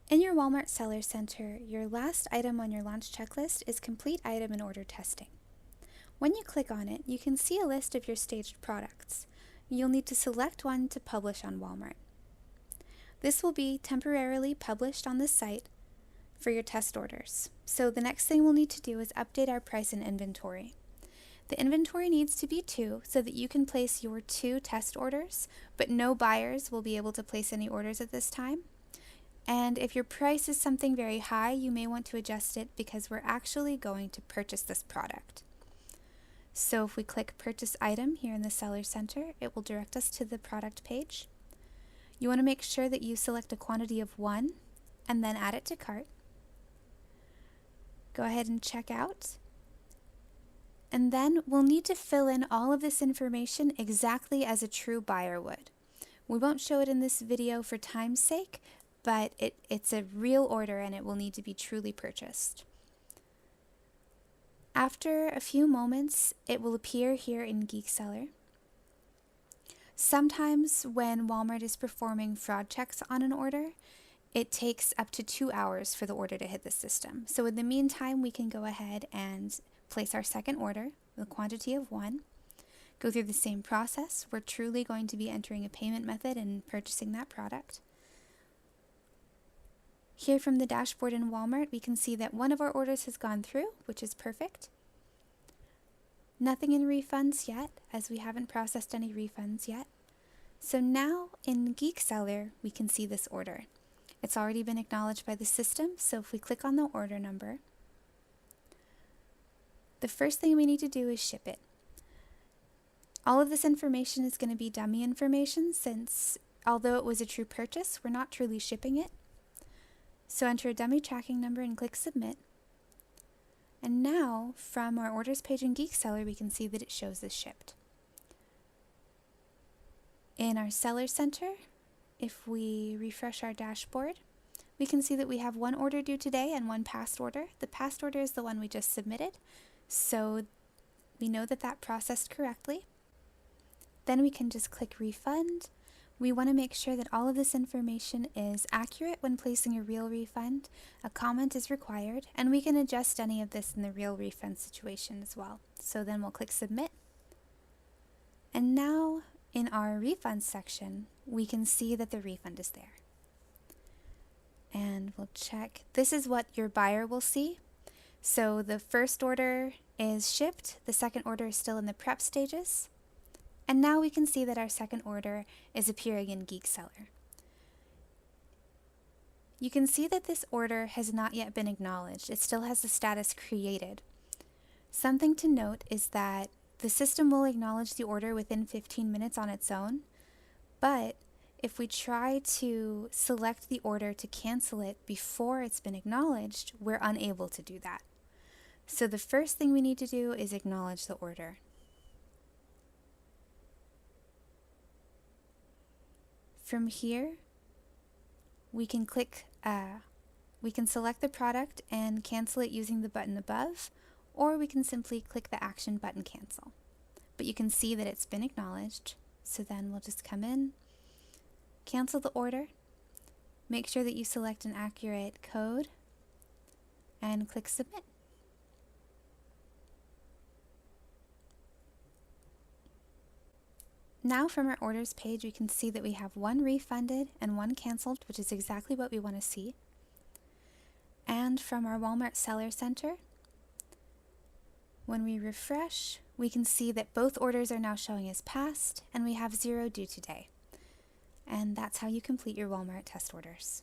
In your Walmart Seller Center, your last item on your launch checklist is Complete Item and Order Testing. When you click on it, you can see a list of your staged products. You'll need to select one to publish on Walmart. This will be temporarily published on the site for your test orders. So the next thing we'll need to do is update our price and inventory. The inventory needs to be 2 so that you can place your 2 test orders, but no buyers will be able to place any orders at this time. And if your price is something very high, you may want to adjust it because we're actually going to purchase this product. So if we click Purchase Item here in the Seller Center, it will direct us to the product page. You want to make sure that you select a quantity of 1 and then add it to cart. Go ahead and check out. And then we'll need to fill in all of this information exactly as a true buyer would. We won't show it in this video for time's sake, but it's a real order and it will need to be truly purchased. After a few moments, it will appear here in GeekSeller. Sometimes when Walmart is performing fraud checks on an order, it takes up to 2 hours for the order to hit the system. So in the meantime, we can go ahead and place our second order, the quantity of 1, go through the same process. We're truly going to be entering a payment method and purchasing that product. Here from the dashboard in Walmart, we can see that one of our orders has gone through, which is perfect. Nothing in refunds yet, as we haven't processed any refunds yet. So now in GeekSeller, we can see this order. It's already been acknowledged by the system, so if we click on the order number, the first thing we need to do is ship it. All of this information is going to be dummy information since, although it was a true purchase, we're not truly shipping it. So enter a dummy tracking number and click Submit. And now, from our orders page in GeekSeller, we can see that it shows as shipped. In our Seller Center, if we refresh our dashboard, we can see that we have 1 order due today and 1 past order. The past order is the one we just submitted, so we know that that processed correctly. Then we can just click Refund. We want to make sure that all of this information is accurate when placing a real refund. A comment is required, and we can adjust any of this in the real refund situation as well. So then we'll click Submit. And now in our refund section, we can see that the refund is there. And we'll check. This is what your buyer will see. So the first order is shipped, the second order is still in the prep stages. And now we can see that our second order is appearing in GeekSeller. You can see that this order has not yet been acknowledged. It still has the status created. Something to note is that the system will acknowledge the order within 15 minutes on its own, but if we try to select the order to cancel it before it's been acknowledged, we're unable to do that. So the first thing we need to do is acknowledge the order. From here, we can select the product and cancel it using the button above, or we can simply click the action button cancel. But you can see that it's been acknowledged, so then we'll just come in, cancel the order, make sure that you select an accurate code, and click Submit. Now from our orders page, we can see that we have 1 refunded and 1 canceled, which is exactly what we want to see. And from our Walmart Seller Center, when we refresh, we can see that both orders are now showing as passed, and we have 0 due today. And that's how you complete your Walmart test orders.